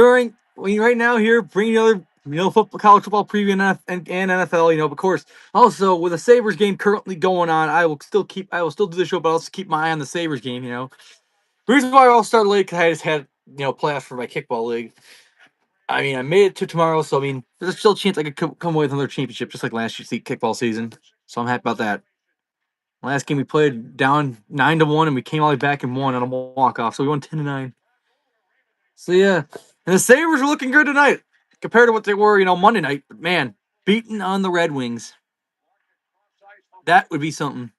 right now here, bringing another football, college football preview and NFL. Of course. Also, with the Sabres game currently going on, I will still do the show, but I'll also keep my eye on the Sabres game. The reason why I'll start late because I just had playoffs for my kickball league. I mean, I made it to tomorrow, so I mean, there's still a chance I could come away with another championship, just like last year's kickball season. So I'm happy about that. Last game we played down 9-1, and we came all the way back and won on a walk off, so we won 10-9. So yeah, and the Sabres are looking good tonight compared to what they were, Monday night. But man, beating on the Red Wings, that would be something.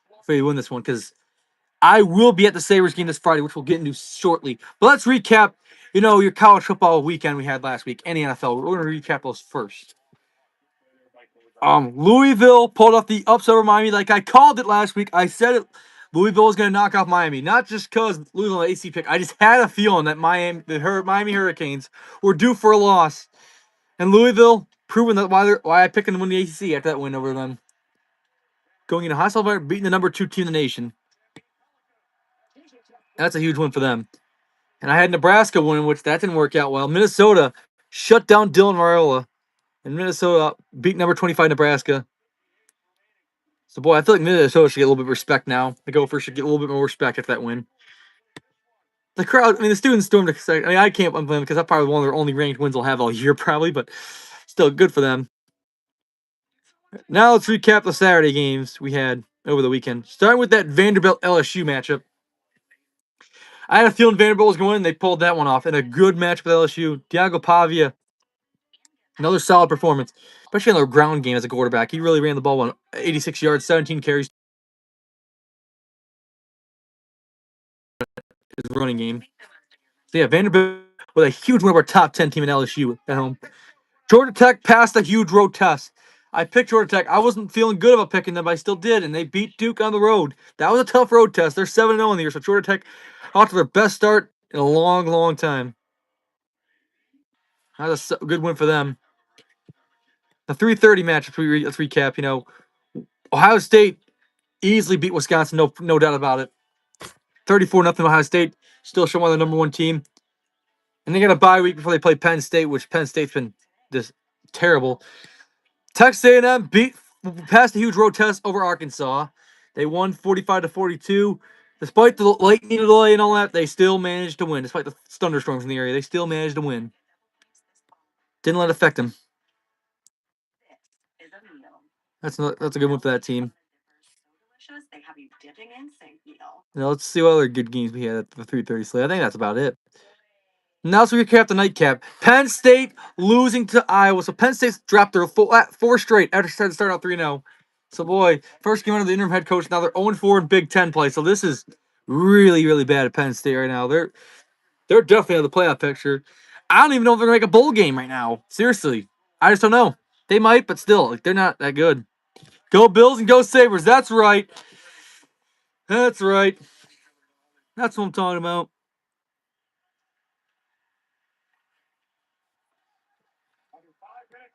Hopefully, win this one because I will be at the Sabres game this Friday, which we'll get into shortly. But let's recap, your college football weekend we had last week and the NFL. We're going to recap those first. Louisville pulled off the upset over Miami like I called it last week. I said it. Louisville was going to knock off Miami, not just because Louisville an AC pick. I just had a feeling that Miami Hurricanes were due for a loss, and Louisville proving that why I picked them to win the ACC after that win over them. Going into hostile, beating the number 2 team in the nation. That's a huge win for them. And I had Nebraska win, which that didn't work out well. Minnesota shut down Dylan Raiola, and Minnesota beat number 25 Nebraska. So, boy, I feel like Minnesota should get a little bit of respect now. The Gophers should get a little bit more respect after that win. The crowd, I mean, the students stormed the. I mean, I can't blame them because that's probably one of their only ranked wins they'll have all year, probably, but still good for them. Now let's recap the Saturday games we had over the weekend. Starting with that Vanderbilt LSU matchup. I had a feeling Vanderbilt was going to win. They pulled that one off in a good match with LSU. Diago Pavia, another solid performance, especially on the ground game as a quarterback. He really ran the ball 86 yards, 17 carries. His running game. So yeah, Vanderbilt with a huge win over top 10 team in LSU at home. Georgia Tech passed a huge road test. I picked Georgia Tech. I wasn't feeling good about picking them, but I still did, and they beat Duke on the road. That was a tough road test. They're 7-0 in the year, so Georgia Tech off to their best start in a long, long time. That was a good win for them. The 3:30 match. Let's recap. Ohio State easily beat Wisconsin. No doubt about it. 34-0 Ohio State. Still showing one of the number 1 team. And they got a bye week before they play Penn State, which Penn State's been just terrible. Texas A&M passed a huge road test over Arkansas. They won 45-42. Despite the lightning delay and all that, they still managed to win. Despite the thunderstorms in the area, they still managed to win. Didn't let it affect them. That's a good one for that team. Now let's see what other good games we had at the 3:30 slate. I think that's about it. Now let's recap the nightcap. Penn State losing to Iowa. So Penn State's dropped their 4 straight after starting out 3-0. So boy, first game under the interim head coach. Now they're 0-4 in Big Ten play. So this is really, really bad at Penn State right now. They're definitely out of the playoff picture. I don't even know if they're gonna make a bowl game right now. Seriously, I just don't know. They might, but still, they're not that good. Go Bills and go Sabres. That's right. That's right. That's what I'm talking about.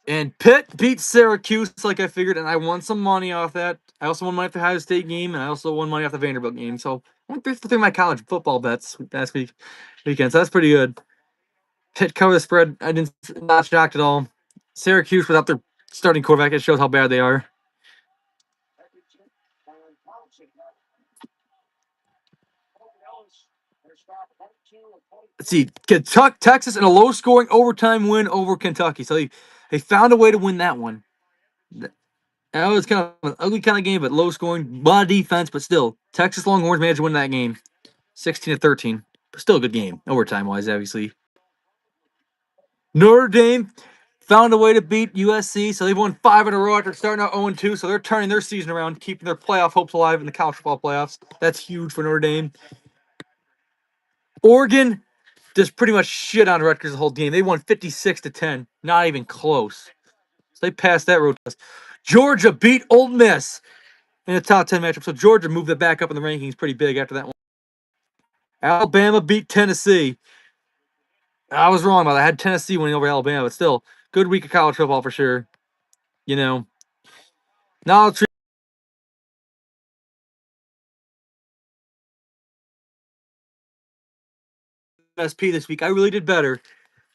And Pitt beat Syracuse like I figured, and I won some money off that. I also won money off the Ohio State game, and I also won money off the Vanderbilt game. So I went through my college football bets last weekend. So that's pretty good. Pitt covered the spread. Not shocked at all. Syracuse without their starting quarterback, it shows how bad they are. Let's see, Kentucky, Texas, in a low-scoring overtime win over Kentucky. So they found a way to win that one. That was kind of an ugly kind of game, but low-scoring, lot of defense, but still, Texas Longhorns managed to win that game, 16-13. But still a good game, overtime-wise, obviously. Notre Dame found a way to beat USC, so they've won 5 in a row after starting out 0-2. So they're turning their season around, keeping their playoff hopes alive in the college football playoffs. That's huge for Notre Dame. Oregon just pretty much shit on Rutgers the whole game. They won 56-10, not even close. So they passed that road test. Georgia beat Ole Miss in the top 10 matchup. So Georgia moved it back up in the rankings pretty big after that one. Alabama beat Tennessee. I was wrong about that. I had Tennessee winning over Alabama, but still, good week of college football for sure. Now let's MSP this week. I really did better.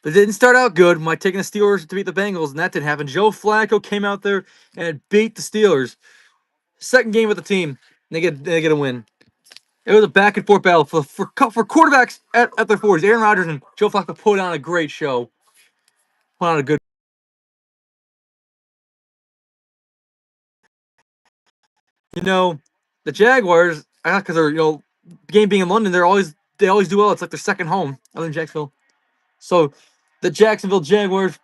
But it didn't start out good. My taking the Steelers to beat the Bengals, and that didn't happen. Joe Flacco came out there and beat the Steelers. Second game with the team, and they get a win. It was a back and forth battle for quarterbacks at their 40s. Aaron Rodgers and Joe Flacco put on a great show. Put on a good. You know, the Jaguars, because they're the game being in London, they always do well. It's like their second home other than Jacksonville. So the Jacksonville Jaguars,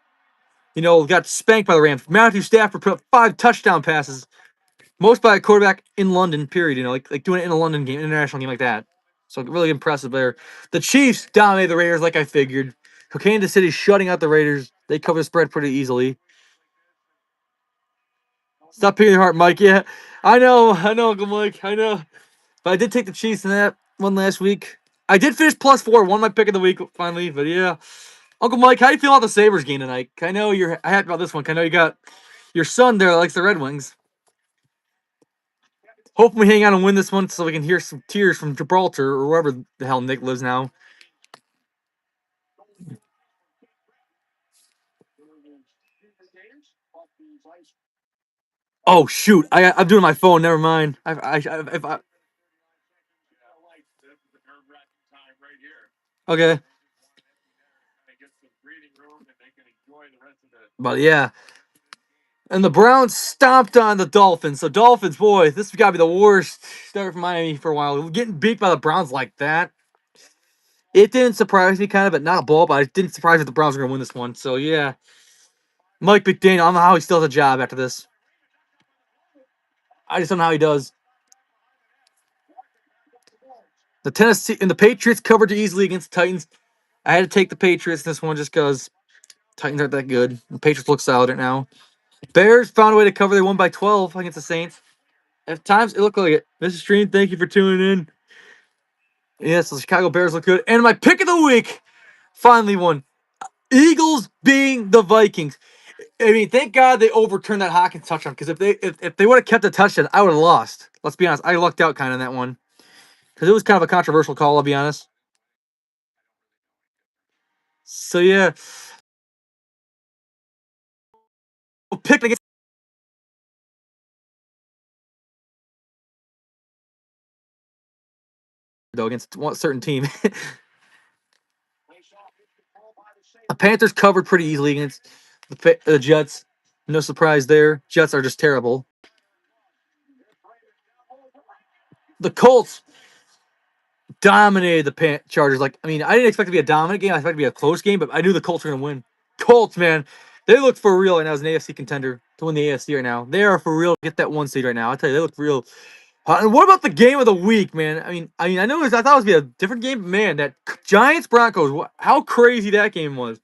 got spanked by the Rams. Matthew Stafford put up 5 touchdown passes, most by a quarterback in London. Period. Like doing it in a London game, international game like that. So really impressive there. The Chiefs dominated the Raiders like I figured. Kansas City shutting out the Raiders. They cover the spread pretty easily. Stop picking your heart, Mike. Yeah, I know, Uncle Mike. I know. But I did take the Chiefs in that one last week. I did finish +4, won my pick of the week finally. But yeah, Uncle Mike, how do you feel about the Sabres game tonight? I know you're happy about this one. I know you got your son there that likes the Red Wings. Hoping we hang on and win this one so we can hear some tears from Gibraltar or wherever the hell Nick lives now. Oh shoot! I'm doing my phone. Never mind. Okay. But yeah, and the Browns stomped on the Dolphins. So Dolphins, boy, this has got to be the worst start for Miami for a while. Getting beat by the Browns like that, it didn't surprise me, kind of, but not blow. But it didn't surprise me that the Browns were going to win this one. So yeah, Mike McDaniel, I don't know how he still has a job after this. I just don't know how he does. The Tennessee and the Patriots covered easily against the Titans. I had to take the Patriots in this one just because Titans aren't that good. The Patriots look solid right now. Bears found a way to cover. They won by 12 against the Saints. At times, it looked like it. Mrs. Stream, thank you for tuning in. Yes, the Chicago Bears look good. And my pick of the week finally won. Eagles being the Vikings. I mean, thank God they overturned that Hawkins touchdown, because if they would have kept the touchdown, I would have lost. Let's be honest. I lucked out kind of in that one because it was kind of a controversial call, I'll be honest. So, yeah. Pick against one certain team. The Panthers covered pretty easily against the Jets. No surprise there. Jets are just terrible. The Colts dominated the Chargers. Like, I mean, I didn't expect it to be a dominant game. I expected it to be a close game, but I knew the Colts were going to win. Colts, man, they look for real right now as an AFC contender to win the AFC right now. They are for real to get that 1 seed right now. I tell you, they look real. And what about the game of the week, man? I know I thought it was be a different game, but man. That Giants Broncos, how crazy that game was.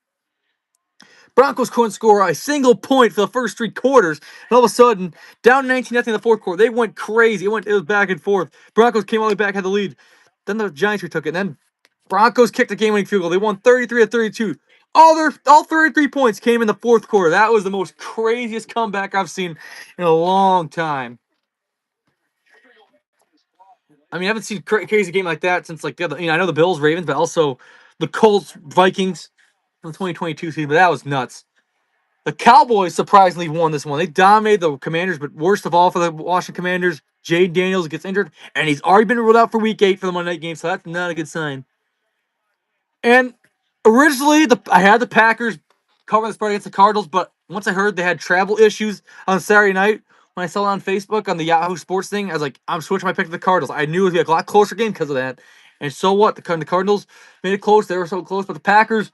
Broncos couldn't score a single point for the first 3 quarters. And all of a sudden, down 19-0 in the fourth quarter. They went crazy. It was back and forth. Broncos came all the way back, had the lead. Then the Giants retook it. And then Broncos kicked the game-winning field goal. They won 33-32. All 33 points came in the fourth quarter. That was the most craziest comeback I've seen in a long time. I mean, I haven't seen a crazy game like that since, like, I know the Bills, Ravens, but also the Colts, Vikings from the 2022 season. But that was nuts. The Cowboys surprisingly won this one. They dominated the Commanders, but worst of all for the Washington Commanders, Jade Daniels gets injured, and he's already been ruled out for Week 8 for the Monday night game, so that's not a good sign. And originally, I had the Packers cover the spread against the Cardinals, but once I heard they had travel issues on Saturday night, when I saw it on Facebook on the Yahoo Sports thing, I was like, I'm switching my pick to the Cardinals. I knew it would be a lot closer game because of that. And so what? The Cardinals made it close. They were so close, but the Packers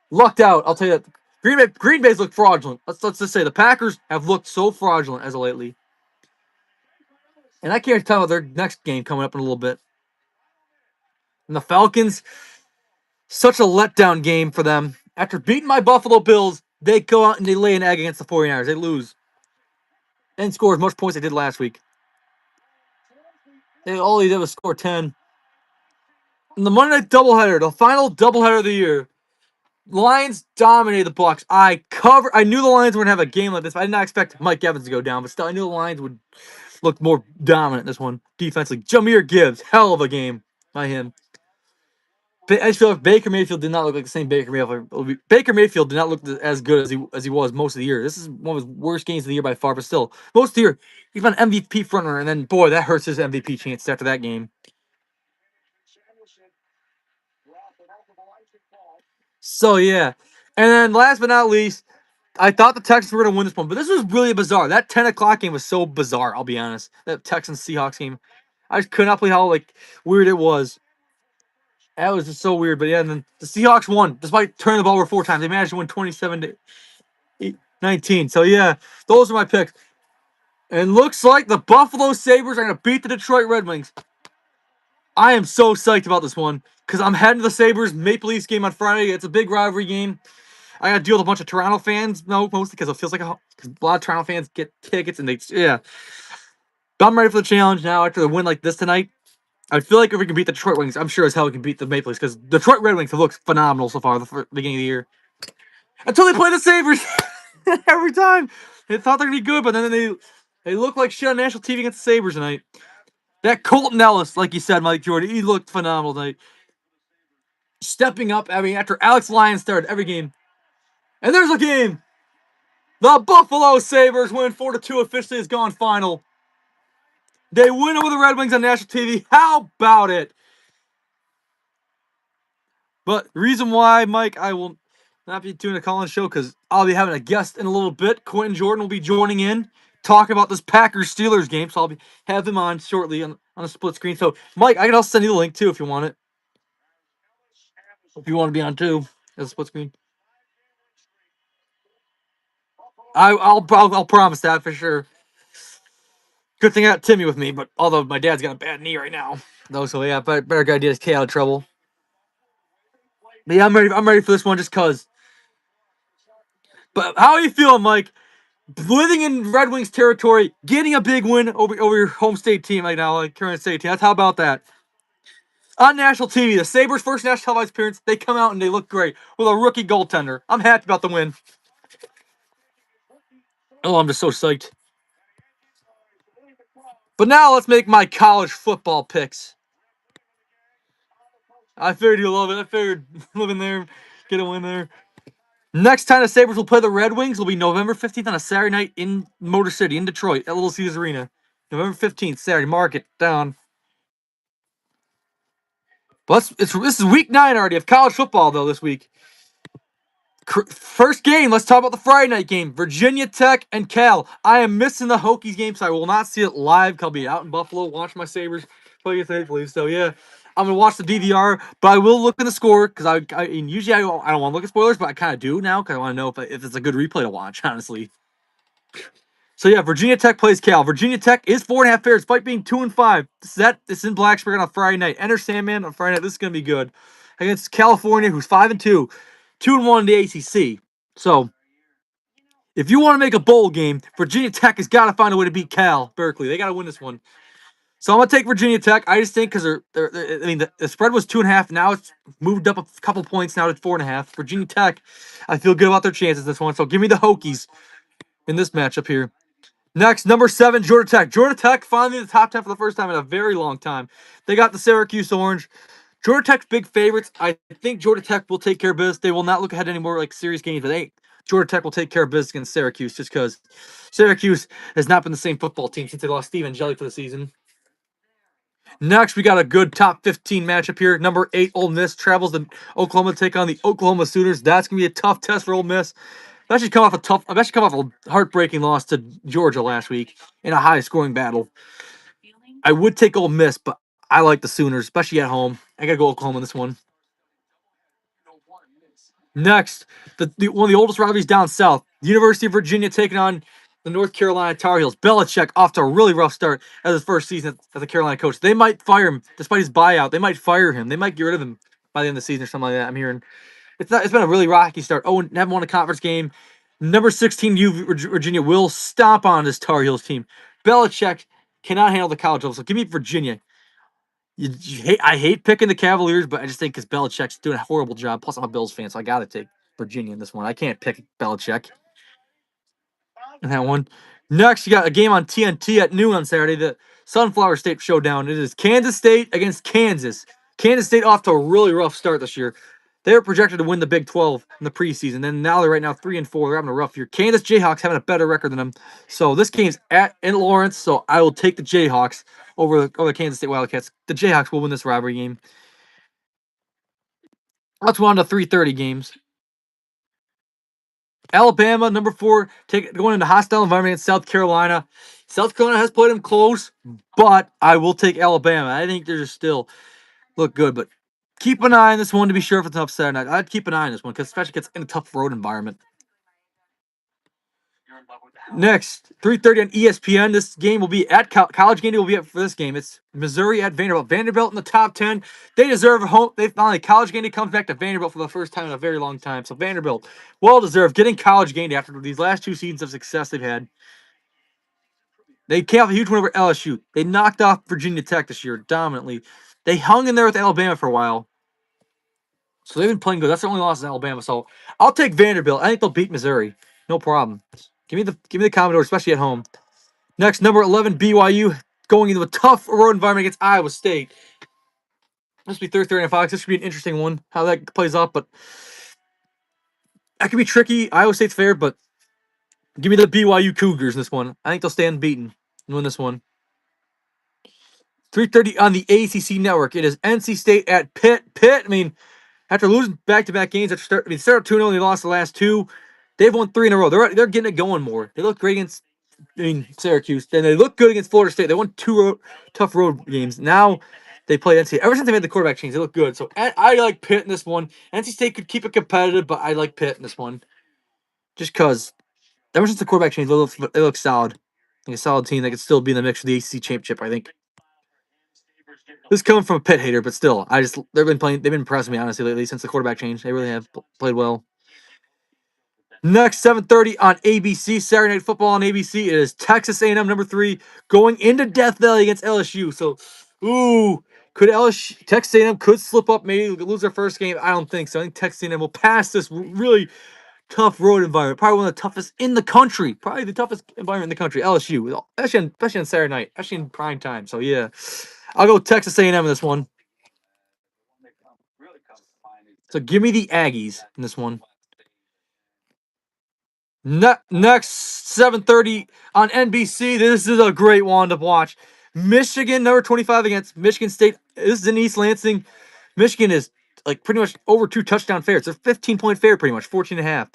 lucked out. I'll tell you that. Green Bay's look fraudulent. Let's just say the Packers have looked so fraudulent as of lately. And I can't tell their next game coming up in a little bit. And the Falcons, such a letdown game for them. After beating my Buffalo Bills, they go out and they lay an egg against the 49ers. They lose. And score as much points as they did last week. All they did was score 10. And the Monday night doubleheader, the final doubleheader of the year. Lions dominated the Bucks. I knew the Lions were gonna have a game like this. But I did not expect Mike Evans to go down, but still, I knew the Lions would look more dominant in this one defensively. Jahmyr Gibbs, hell of a game by him. I just feel like Baker Mayfield did not look like the same Baker Mayfield. Baker Mayfield did not look as good as he was most of the year. This is one of his worst games of the year by far, but still, most of the year he's been an MVP frontrunner, and then boy, that hurts his MVP chance after that game. So yeah, and then last but not least, I thought the Texans were going to win this one, but this was really bizarre. That 10 o'clock game was so bizarre. I'll be honest. That Texans Seahawks game, I just could not believe how weird it was. That was just so weird. But yeah, and then the Seahawks won despite turning the ball over 4 times. They managed to win 27-19. So yeah, those are my picks. And looks like the Buffalo Sabres are going to beat the Detroit Red Wings. I am so psyched about this one because I'm heading to the Sabres Maple Leafs game on Friday. It's a big rivalry game. I got to deal with a bunch of Toronto fans, mostly because it feels like a lot of Toronto fans get tickets and yeah. But I'm ready for the challenge now after the win like this tonight. I feel like if we can beat the Detroit Wings, I'm sure as hell we can beat the Maple Leafs because Detroit Red Wings have looked phenomenal so far the beginning of the year. Until they play the Sabres every time. They thought they're going to be good, but then they look like shit on national TV against the Sabres tonight. That Colton Ellis, like you said, Mike Jordan, he looked phenomenal tonight. Stepping up, after Alex Lyons started every game. And there's a game. The Buffalo Sabres win 4-2, officially has gone final. They win over the Red Wings on national TV. How about it? But the reason why, Mike, I will not be doing a call-in show because I'll be having a guest in a little bit. Quentin Jordan will be joining in, talking about this Packers-Steelers game. So I'll have him on shortly on a split screen. So, Mike, I can also send you the link too if you want it. If you want to be on too, as a split screen. I'll promise that for sure. Good thing I got Timmy with me, but although my dad's got a bad knee right now, though, so yeah, better idea to stay out of trouble. But yeah, I'm ready for this one just cause. But how are you feeling, Mike? Living in Red Wings territory, getting a big win over your home state team right now, like current state team. How about that? On national TV, the Sabres' first national televised appearance, they come out and they look great with a rookie goaltender. I'm happy about the win. Oh, I'm just so psyched. But now let's make my college football picks. I figured you love it. I figured living there, get a win there. Next time the Sabres will play the Red Wings will be November 15th on a Saturday night in Motor City in Detroit at Little Caesars Arena. November 15th, Saturday. Mark it down. But this is week 9 already of college football, though, this week. First game, let's talk about the Friday night game. Virginia Tech and Cal. I am missing the Hokies game, so I will not see it live. I'll be out in Buffalo watching my Sabres play against Maple Leafs. So, yeah, I'm going to watch the DVR, but I will look in the score because usually I don't want to look at spoilers, but I kind of do now because I want to know if it's a good replay to watch, honestly. So, yeah, Virginia Tech plays Cal. Virginia Tech is 4.5 favorites, despite being 2-5. This is in Blacksburg on a Friday night. Enter Sandman on Friday night. This is going to be good. Against California, who's 5-2. 2-1 in the ACC. So, if you want to make a bowl game, Virginia Tech has got to find a way to beat Cal Berkeley. They got to win this one. So I'm gonna take Virginia Tech. I just think because the spread was 2.5. Now it's moved up a couple points. Now to 4.5. Virginia Tech, I feel good about their chances this one. So give me the Hokies in this matchup here. Next, number 7, Georgia Tech. Georgia Tech finally in the top 10 for the first time in a very long time. They got the Syracuse Orange. Georgia Tech's big favorites. I think Georgia Tech will take care of business. They will not look ahead anymore like serious games, but Georgia Tech will take care of business against Syracuse just because Syracuse has not been the same football team since they lost Steven Jelly for the season. Next, we got a good top 15 matchup here. Number 8, Ole Miss travels to Oklahoma to take on the Oklahoma Sooners. That's gonna be a tough test for Ole Miss. I've actually come off a heartbreaking loss to Georgia last week in a high-scoring battle. I would take Ole Miss, but I like the Sooners, especially at home. I gotta go Oklahoma in this one. Next, one of the oldest rivalries down south, the University of Virginia taking on the North Carolina Tar Heels. Belichick off to a really rough start as his first season as a Carolina coach. They might fire him despite his buyout. They might fire him. They might get rid of him by the end of the season or something like that. I'm hearing it's been a really rocky start. Oh, and haven't won a conference game. Number 16, Virginia will stomp on this Tar Heels team. Belichick cannot handle the college level, so give me Virginia. I hate picking the Cavaliers, but I just think because Belichick's doing a horrible job. Plus, I'm a Bills fan, so I got to take Virginia in this one. I can't pick Belichick in that one. Next, you got a game on TNT at noon on Saturday, the Sunflower State Showdown. It is Kansas State against Kansas. Kansas State off to a really rough start this year. They were projected to win the Big 12 in the preseason. Then now they're right now 3-4. They're having a rough year. Kansas Jayhawks having a better record than them. So this game's in Lawrence. So I will take the Jayhawks over the Kansas State Wildcats. The Jayhawks will win this rivalry game. Let's move on to 3:30 games. Alabama, number 4, going into hostile environment against South Carolina. South Carolina has played them close, but I will take Alabama. I think they're just still look good, but keep an eye on this one to be sure if it's an upset or not. I'd keep an eye on this one because especially if it's in a tough road environment. Next, 3:30 on ESPN. This game will be at College Game Day will be up for this game. It's Missouri at Vanderbilt. Vanderbilt in the top 10. They deserve a home. They finally College Game Day comes back to Vanderbilt for the first time in a very long time. So Vanderbilt, well deserved, getting College Game Day after these last 2 seasons of success they've had. They came off a huge win over LSU. They knocked off Virginia Tech this year dominantly. They hung in there with Alabama for a while. So they've been playing good. That's their only loss in Alabama. So I'll take Vanderbilt. I think they'll beat Missouri. No problem. Give me the Commodores, especially at home. Next, number 11, BYU going into a tough road environment against Iowa State. This will be Thursday on Fox. This should be an interesting one, how that plays out. But that could be tricky. Iowa State's fair, but give me the BYU Cougars in this one. I think they'll stay unbeaten and win this one. 3:30 on the ACC network. It is NC State at Pitt. Pitt, I mean, after losing back-to-back games, they started 2-0 and they lost the last 2. They've won 3 in a row. They're getting it going more. They look great against Syracuse. Then they look good against Florida State. They won 2 tough road games. Now they play NC State. Ever since they made the quarterback change, they look good. So I like Pitt in this one. NC State could keep it competitive, but I like Pitt in this one. Just because ever since the quarterback change, they look solid. Like a solid team that could still be in the mix for the ACC championship, I think. This is coming from a Pitt hater, but still, they've been impressing me honestly lately since the quarterback change. They really have played well. Next, 7:30 on ABC, Saturday Night Football on ABC. It is Texas A&M number 3 going into Death Valley against LSU. So, could Texas A&M could slip up, maybe lose their first game? I don't think so. I think Texas A&M will pass this really tough road environment. Probably one of the toughest in the country. Probably the toughest environment in the country. LSU, especially on Saturday night, especially in prime time. So yeah, I'll go Texas A&M in this one. So give me the Aggies in this one. Next, 7:30 on NBC. This is a great one to watch. Michigan, number 25 against Michigan State. This is in East Lansing. Michigan is like pretty much over 2 touchdown favorites. They're 15-point favorite pretty much, 14.5.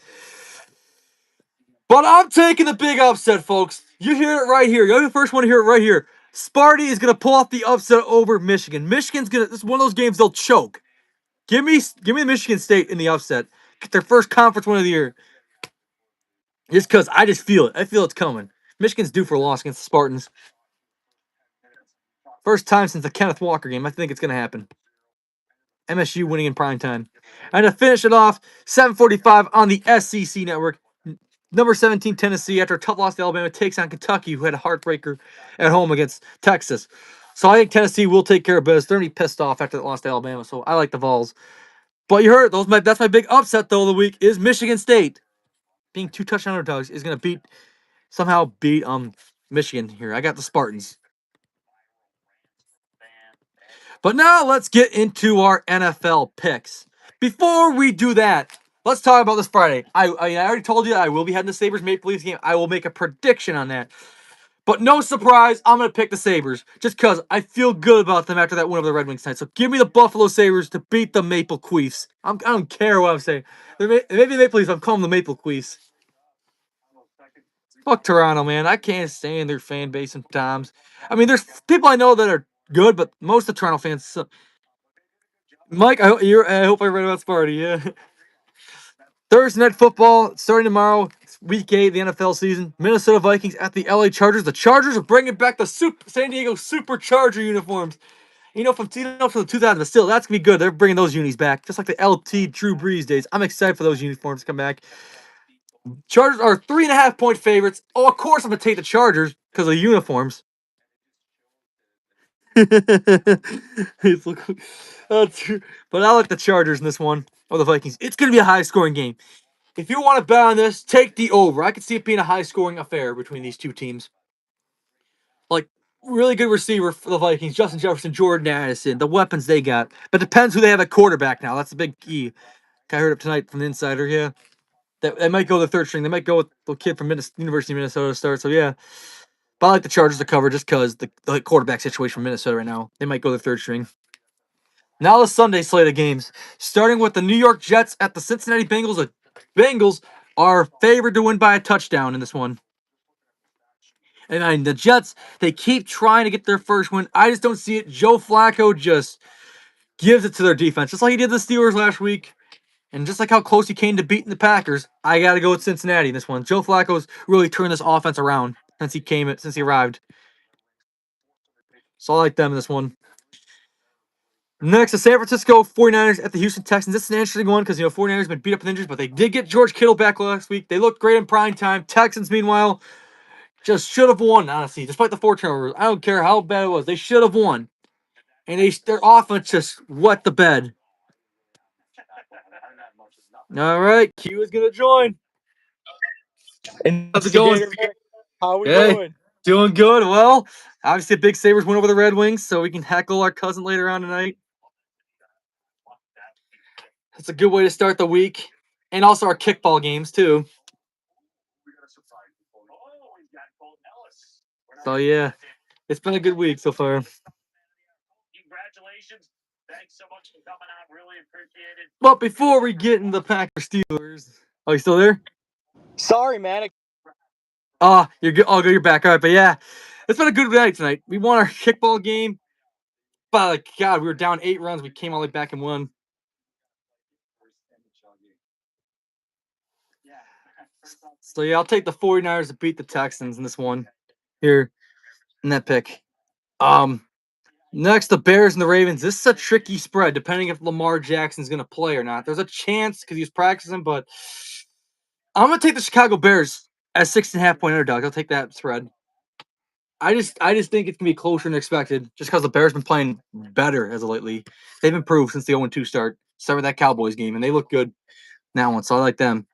But I'm taking the big upset, folks. You hear it right here. You're the first one to hear it right here. Sparty is going to pull off the upset over Michigan. Michigan's going to, this is one of those games they'll choke. Give me Michigan State in the upset. Get their first conference win of the year. Just because I just feel it. I feel it's coming. Michigan's due for a loss against the Spartans. First time since the Kenneth Walker game. I think it's going to happen. MSU winning in prime time. And to finish it off, 7:45 on the SEC network. Number 17, Tennessee, after a tough loss to Alabama, takes on Kentucky, who had a heartbreaker at home against Texas. So I think Tennessee will take care of business. They're going to be pissed off after that loss to Alabama. So I like the Vols. But you heard that's my big upset though of the week is Michigan State. Being 2 touchdown underdogs is going to somehow beat Michigan here. I got the Spartans. But now let's get into our NFL picks. Before we do that, let's talk about this Friday. I already told you I will be heading the Sabres Maple Leafs game. I will make a prediction on that. But no surprise, I'm going to pick the Sabres just because I feel good about them after that win over the Red Wings tonight. So give me the Buffalo Sabres to beat the Maple Queefs. I don't care what I'm saying. Maybe the Maple Leafs, I'm calling them the Maple Queefs. Fuck Toronto, man. I can't stand their fan base sometimes. I mean, there's people I know that are good, but most of the Toronto fans suck. Mike, I hope I read about Sparty, yeah. Thursday Night Football starting tomorrow. It's week 8 of the NFL season. Minnesota Vikings at the LA Chargers. The Chargers are bringing back the San Diego Supercharger uniforms. From the 2000s, but still, that's going to be good. They're bringing those unis back, just like the LT Drew Brees days. I'm excited for those uniforms to come back. Chargers are 3.5-point favorites. Oh, of course I'm going to take the Chargers because of the uniforms. But I like the Chargers in this one, or the Vikings. It's going to be a high-scoring game. If you want to bet on this, take the over. I could see it being a high-scoring affair between these two teams. Like, really good receiver for the Vikings. Justin Jefferson, Jordan Addison, the weapons they got. But depends who they have at quarterback now. That's the big key. I heard it tonight from the insider. Yeah, they might go the third string. They might go with the kid from University of Minnesota to start. So yeah, but I like the Chargers to cover just because the quarterback situation from Minnesota right now. They might go the third string. Now the Sunday slate of games, starting with the New York Jets at the Cincinnati Bengals. The Bengals are favored to win by a touchdown in this one. And the Jets, they keep trying to get their first win. I just don't see it. Joe Flacco just gives it to their defense, just like he did the Steelers last week. And just like how close he came to beating the Packers, I got to go with Cincinnati in this one. Joe Flacco's really turned this offense around since he arrived. So I like them in this one. Next, the San Francisco 49ers at the Houston Texans. This is an interesting one because, 49ers have been beat up with injuries, but they did get George Kittle back last week. They looked great in prime time. Texans, meanwhile, just should have won, honestly, despite the 4 turnovers. I don't care how bad it was. They should have won. And their offense just wet the bed. All right, Q is going to join. How's it going? How we doing? Doing good. Well, obviously, Big Sabres went over the Red Wings, so we can heckle our cousin later on tonight. That's a good way to start the week. And also our kickball games, too. So, yeah, it's been a good week so far. Congratulations. Thanks so much for coming on. Really appreciate it. But before we get into the Packers Steelers, oh, you still there? Sorry, man. Oh, you're good. Oh, good, you're back. All right, but yeah, it's been a good night tonight. We won our kickball game. But God, we were down 8 runs. We came all the way back and won. So yeah, I'll take the 49ers to beat the Texans in this one. Here, in that pick. Next, the Bears and the Ravens. This is a tricky spread, depending if Lamar Jackson's going to play or not. There's a chance because he's practicing, but I'm going to take the Chicago Bears as 6.5-point underdog. I'll take that spread. I just think it's going to be closer than expected, just because the Bears have been playing better as of lately. They've improved since the 0-2 start. Start with that Cowboys game, and they look good in that one, so I like them.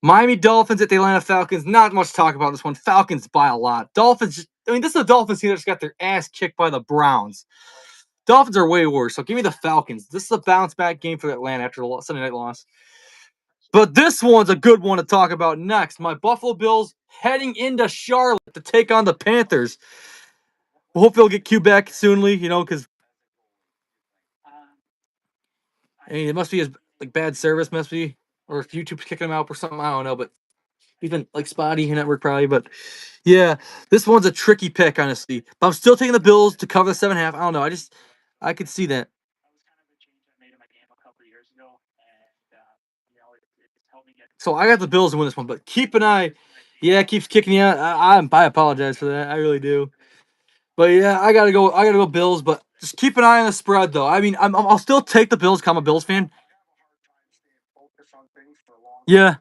Miami Dolphins at the Atlanta Falcons. Not much to talk about this one. Falcons by a lot. Dolphins, this is the Dolphins team that just got their ass kicked by the Browns. Dolphins are way worse, so give me the Falcons. This is a bounce back game for Atlanta after the Sunday night loss. But this one's a good one to talk about next. My Buffalo Bills heading into Charlotte to take on the Panthers. We'll hope they'll get Q back soonly, because it must be his bad service, must be, or if YouTube's kicking him out or something. I don't know, but he's been spotty network probably. But yeah, this one's a tricky pick, honestly. But I'm still taking the Bills to cover the 7.5. I don't know. I could see that. So I got the Bills to win this one, but keep an eye. Yeah, it keeps kicking you out. I apologize for that. I really do. But yeah, I gotta go Bills. But just keep an eye on the spread, though. I mean, I'll still take the Bills. 'Cause I'm a Bills fan. Yeah.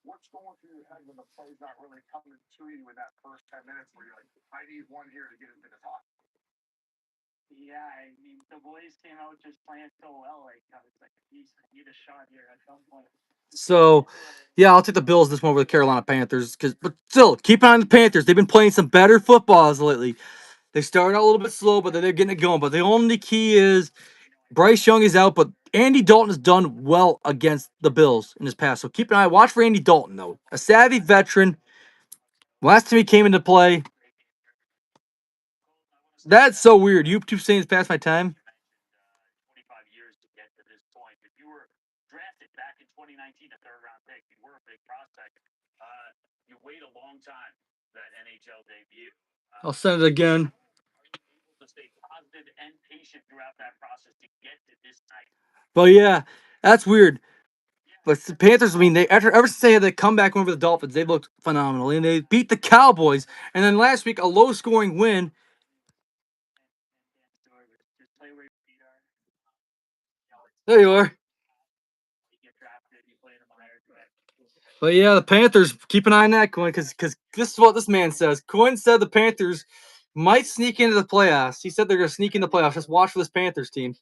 What's going through your head when the play's not really coming to you in that first 10 minutes where you're like, I need one here to get into the top? Yeah, I mean, the boys came out just playing so well. I was like, geez, I need a shot here at some point. So, yeah, I'll take the Bills this one over the Carolina Panthers. But still, keep an eye on the Panthers. They've been playing some better footballs lately. They started out a little bit slow, but they're getting it going. But the only key is Bryce Young is out, but Andy Dalton has done well against the Bills in his past. So keep an eye. Watch for Andy Dalton, though. A savvy veteran. Last time he came into play. That's so weird. YouTube saying it's past my time. 25 years to get to this point. If you were drafted back in 2019, a third-round pick, you were a big prospect. You wait a long time for that NHL debut. I'll send it again. To stay positive and patient throughout that process to get to this night. But yeah, that's weird. But the Panthers, I mean, ever since they had the comeback win over the Dolphins, they looked phenomenal. And they beat the Cowboys. And then last week, a low-scoring win. There you are. But yeah, the Panthers, keep an eye on that, Quinn, because this is what this man says. Quinn said the Panthers might sneak into the playoffs. He said they're going to sneak in the playoffs. Just watch for this Panthers team.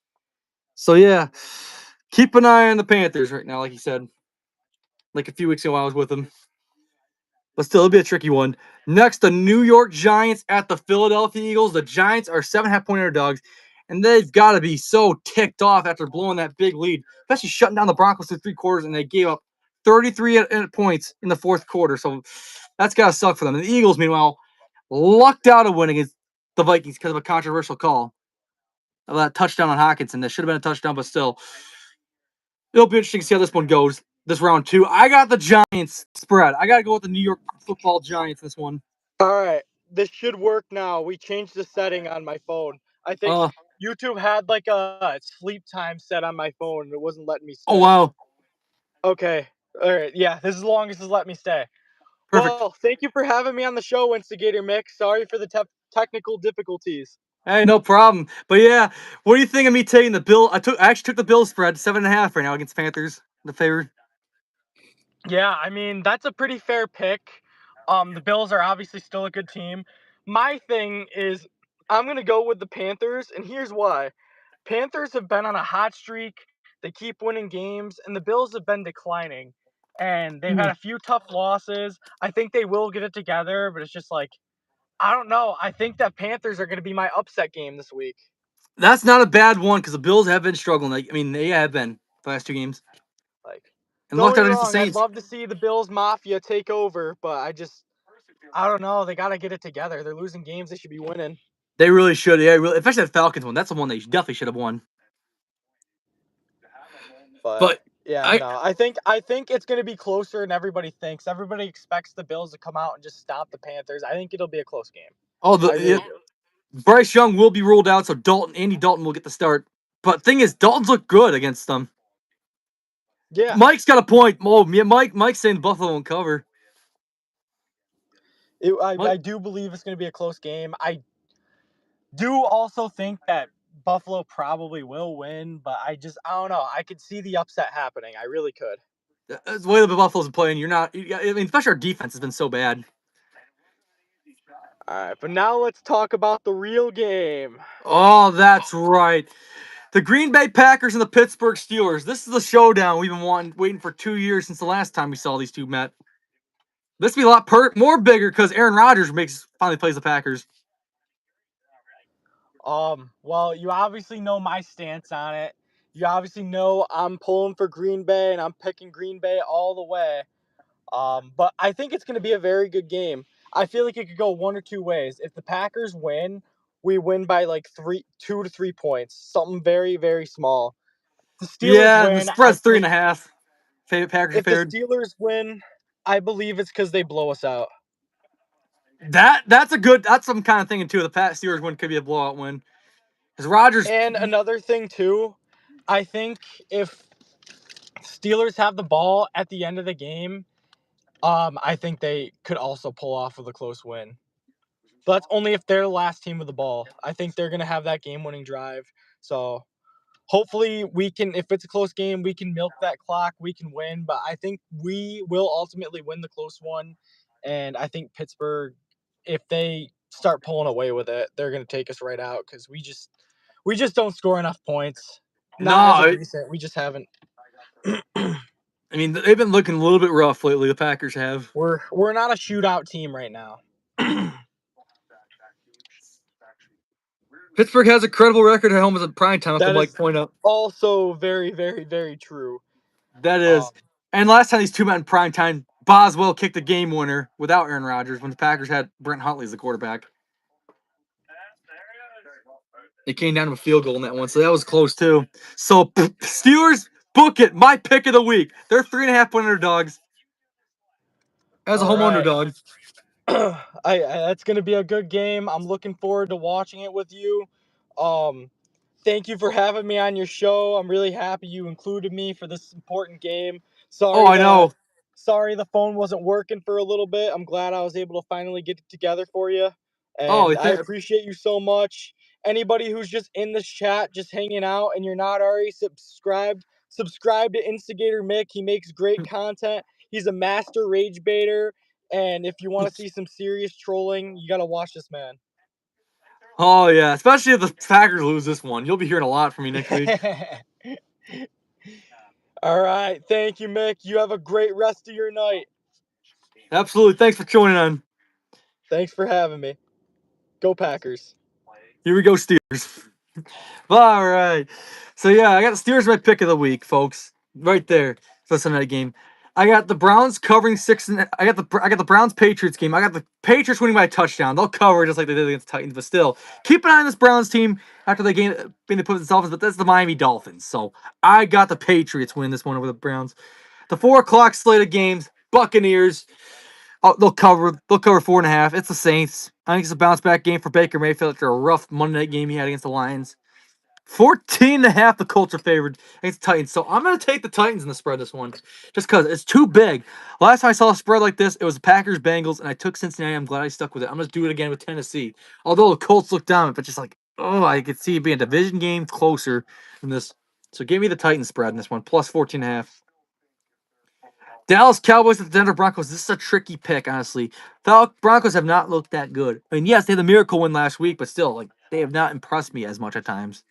So yeah, keep an eye on the Panthers right now, like he said. Like a few weeks ago, I was with him. but still, it'll be a tricky one. Next, the New York Giants at the Philadelphia Eagles. The Giants are 7.5-point underdogs, and they've got to be so ticked off after blowing that big lead, especially shutting down the Broncos through 3 quarters, and they gave up 33 points in the fourth quarter. So that's got to suck for them. And the Eagles, meanwhile, lucked out a win against the Vikings because of a controversial call of that touchdown on Hockenson. That should have been a touchdown, but still, it'll be interesting to see how this one goes. This round 2, I got the Giants spread. I got to go with the New York Football Giants this one. All right, this should work now. We changed the setting on my phone. I think YouTube had like a sleep time set on my phone, and it wasn't letting me stay. Oh wow. Okay. All right. Yeah, this is as long as it's let me stay. Perfect. Well, thank you for having me on the show, Instigator Mick. Sorry for the technical difficulties. Hey, no problem. But yeah, what do you think of me taking the Bill? I actually took the Bill spread 7.5 right now against Panthers. The favorite. Yeah, I mean that's a pretty fair pick. The Bills are obviously still a good team. My thing is, I'm gonna go with the Panthers, and here's why. Panthers have been on a hot streak. They keep winning games, and the Bills have been declining. And they've had a few tough losses. I think they will get it together, but it's just like, I don't know. I think that Panthers are going to be my upset game this week. That's not a bad one because the Bills have been struggling. Like, I mean, they have been the last 2 games. Like, And don't lucked get out me against the wrong. I'd Saints. love to see the Bills Mafia take over, but I don't know. They got to get it together. They're losing games they should be winning. They really should. Yeah, really, especially that Falcons one. That's the one they definitely should have won. But yeah, no. I think it's going to be closer than everybody thinks. Everybody expects the Bills to come out and just stop the Panthers. I think it'll be a close game. Bryce Young will be ruled out, so Andy Dalton will get the start. But thing is, Dalton's looked good against them. Yeah. Mike's got a point. Oh, yeah, Mike's saying Buffalo won't cover. I do believe it's going to be a close game. I do also think that Buffalo probably will win, but I don't know. I could see the upset happening. I really could. The way the Buffalo's playing, you're not. I mean, especially our defense has been so bad. All right, but now let's talk about the real game. Oh, that's right. The Green Bay Packers and the Pittsburgh Steelers. This is the showdown we've been waiting for 2 years since the last time we saw these two met. This will be a lot more bigger because Aaron Rodgers finally plays the Packers. Well, you obviously know my stance on it. You obviously know I'm pulling for Green Bay and I'm picking Green Bay all the way. But I think it's going to be a very good game. I feel like it could go one or two ways. If the Packers win, we win by like 2 to 3 points, something very, very small. The Steelers win. The spread's 3.5. Packers if favored. the Steelers win, I believe it's because they blow us out. That's some kind of thinking too. The Steelers win could be a blowout win. Because Rodgers. And another thing too, I think if Steelers have the ball at the end of the game, I think they could also pull off with a close win. But that's only if they're the last team with the ball. I think they're gonna have that game-winning drive. So hopefully we can, if it's a close game, we can milk that clock, we can win. But I think we will ultimately win the close one. And I think Pittsburgh, if they start pulling away with it, they're gonna take us right out because we just don't score enough points. Not as of recent. We just haven't. I mean, they've been looking a little bit rough lately. The Packers have. We're not a shootout team right now. Pittsburgh has a credible record at home as a prime time. That Mike point out. Also, very, very, very true. That is. And last time these two met in prime time, Boswell kicked the game winner without Aaron Rodgers when the Packers had Brent Huntley as the quarterback. It came down to a field goal in that one, so that was close too. So Steelers, book it. My pick of the week. They're 3.5-point underdogs. As a home underdog. That's gonna be a good game. I'm looking forward to watching it with you. Thank you for having me on your show. I'm really happy you included me for this important game. Sorry. I know. Sorry the phone wasn't working for a little bit. I'm glad I was able to finally get it together for you. And I appreciate you so much. Anybody who's just in this chat, just hanging out, and you're not already subscribed to Instigator Mick. He makes great content. He's a master rage baiter. And if you want to see some serious trolling, you got to watch this man. Oh, yeah. Especially if the Packers lose this one. You'll be hearing a lot from me next week. All right. Thank you, Mick. You have a great rest of your night. Absolutely. Thanks for joining on. Thanks for having me. Go Packers. Here we go, Steelers. All right. So yeah, I got the Steelers my pick of the week, folks. Right there for the Sunday night game. I got the Browns covering 6. I got the Browns Patriots game. I got the Patriots winning by a touchdown. They'll cover just like they did against the Titans, but still keep an eye on this Browns team after they game being they put the Dolphins. But that's the Miami Dolphins. So I got the Patriots win this one over the Browns. The 4 o'clock slate of games. Buccaneers. Oh, they'll cover 4.5. It's the Saints. I think it's a bounce back game for Baker Mayfield after a rough Monday night game he had against the Lions. 14.5, the Colts are favored against the Titans. So I'm going to take the Titans in the spread this one just because it's too big. Last time I saw a spread like this, it was the Packers-Bengals, and I took Cincinnati. I'm glad I stuck with it. I'm going to do it again with Tennessee. Although the Colts look dominant, but just like, I could see it being a division game closer than this. So give me the Titans spread in this one, plus 14.5. Dallas Cowboys at the Denver Broncos. This is a tricky pick, honestly. The Broncos have not looked that good. I mean, yes, they had the miracle win last week, but still, like, they have not impressed me as much at times.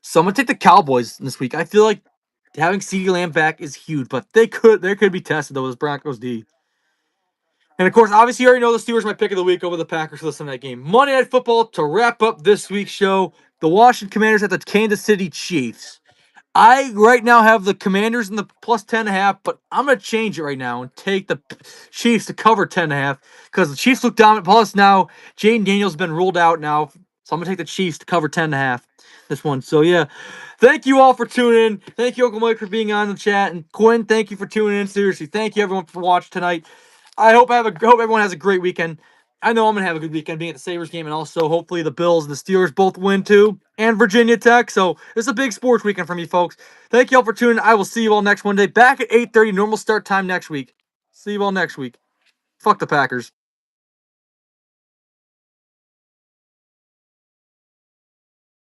So I'm gonna take the Cowboys this week. I feel like having CeeDee Lamb back is huge, but they could be tested though, as Broncos D. And of course, obviously, you already know the Steelers my pick of the week over the Packers for the Sunday night game. Monday Night Football to wrap up this week's show. The Washington Commanders at the Kansas City Chiefs. I right now have the Commanders in the plus 10.5, but I'm gonna change it right now and take the Chiefs to cover 10.5 because the Chiefs look dominant. Plus now Jaden Daniels has been ruled out now, so I'm gonna take the Chiefs to cover 10.5 this one. So yeah, thank you all for tuning in. Thank you, Uncle Mike, for being on the chat, and Quinn, thank you for tuning in. Seriously, thank you everyone for watching tonight. I hope everyone has a great weekend. I know I'm gonna have a good weekend being at the Sabres game, and also hopefully the Bills and the Steelers both win too, and Virginia Tech. So it's a big sports weekend for me, folks. Thank you all for tuning in. I will see you all next Monday, back at 8:30, normal start time next week. See you all next week. Fuck the Packers.